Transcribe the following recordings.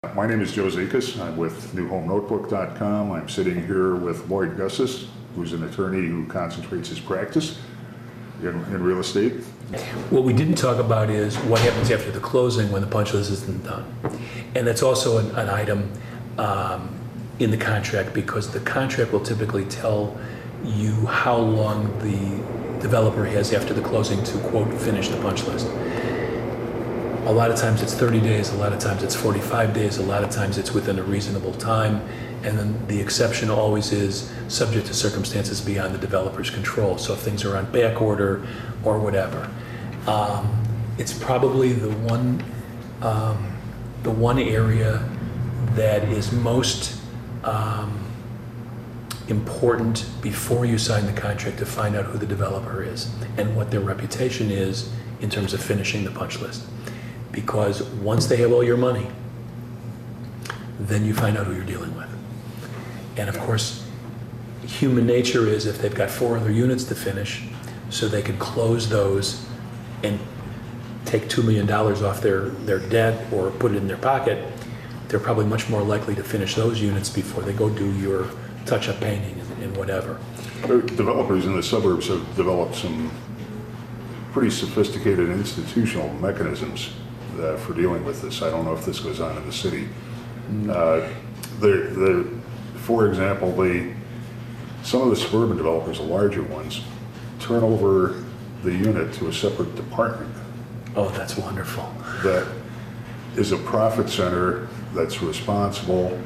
My name is Joe Zikas. I'm with NewHomeNoteBook.com. I'm sitting here with Lloyd Gussis, who's an attorney who concentrates his practice in real estate. What we didn't talk about is what happens after the closing when the punch list isn't done. And that's also an item in the contract, because the contract will typically tell you how long the developer has after the closing to, quote, finish the punch list. A lot of times it's 30 days, a lot of times it's 45 days, a lot of times it's within a reasonable time, and then the exception always is subject to circumstances beyond the developer's control. So if things are on back order or whatever. It's probably the one area that is most important before you sign the contract, to find out who the developer is and what their reputation is in terms of finishing the punch list. Because once they have all your money, then you find out who you're dealing with. And of course, human nature is, if they've got 4 other units to finish, so they can close those and take $2 million off their debt or put it in their pocket, they're probably much more likely to finish those units before they go do your touch-up painting and whatever. Developers in the suburbs have developed some pretty sophisticated institutional mechanisms for dealing with this. I don't know if this goes on in the city. For example, some of the suburban developers, the larger ones, turn over the unit to a separate department. Oh, that's wonderful. That is a profit center that's responsible,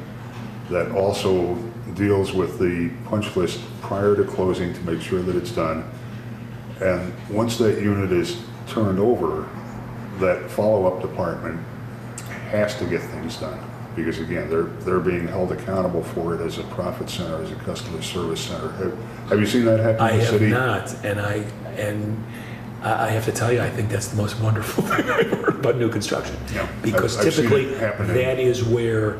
that also deals with the punch list prior to closing to make sure that it's done. And once that unit is turned over, that follow-up department has to get things done, because again, they're being held accountable for it as a profit center, as a customer service center. Have you seen that happen in the city? I have not, and I have to tell you, I think that's the most wonderful thing I've heard about new construction. Yeah, because I've typically seen it happen that is where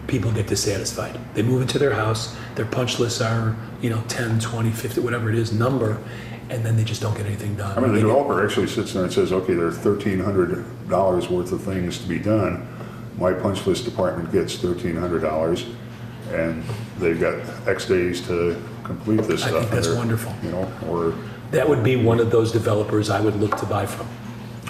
people get dissatisfied. They move into their house, their punch lists are 10, 20, 50, whatever it is, number, and then they just don't get anything done. I mean, the developer actually sits there and says, okay, there's $1,300 worth of things to be done. My punch list department gets $1,300, and they've got X days to complete this stuff. I think that's wonderful. Or that would be one of those developers I would look to buy from,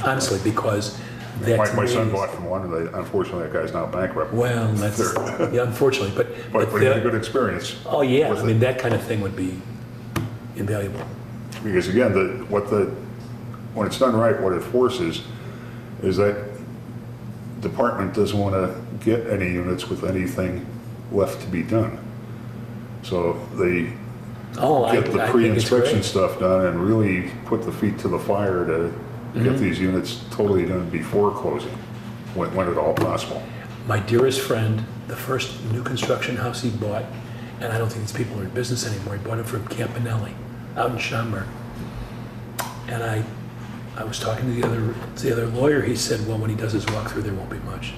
honestly, because my son bought from one, and unfortunately that guy's now bankrupt. Well, that's unfortunately, but he had a good experience. Oh yeah, I mean that kind of thing would be invaluable. Because again, when it's done right, what it forces is that department doesn't want to get any units with anything left to be done. So they get the pre-inspection stuff done and really put the feet to the fire to get these units totally done before closing, when at all possible. My dearest friend, the first new construction house he bought, and I don't think these people are in business anymore, he bought it from Campanelli out in Schaumburg. And I was talking to the other lawyer. He said, well, when he does his walkthrough, there won't be much.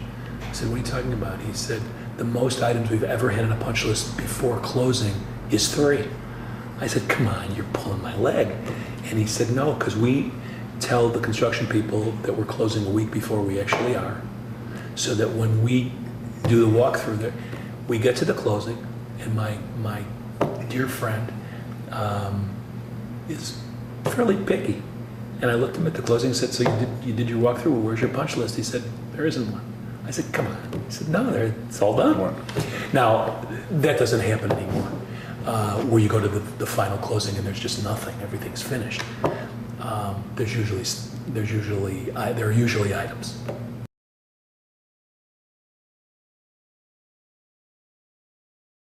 I said, what are you talking about? He said, the most items we've ever had on a punch list before closing is 3. I said, come on, you're pulling my leg. And he said, no, because we tell the construction people that we're closing a week before we actually are, so that when we do the walkthrough, we get to the closing, and my dear friend is fairly picky. And I looked him at the closing and said, so you did your walkthrough? Well, where's your punch list? He said, there isn't one. I said, come on. He said, no, it's all done. Now, that doesn't happen anymore, where you go to the final closing and there's just nothing. Everything's finished. There are usually items.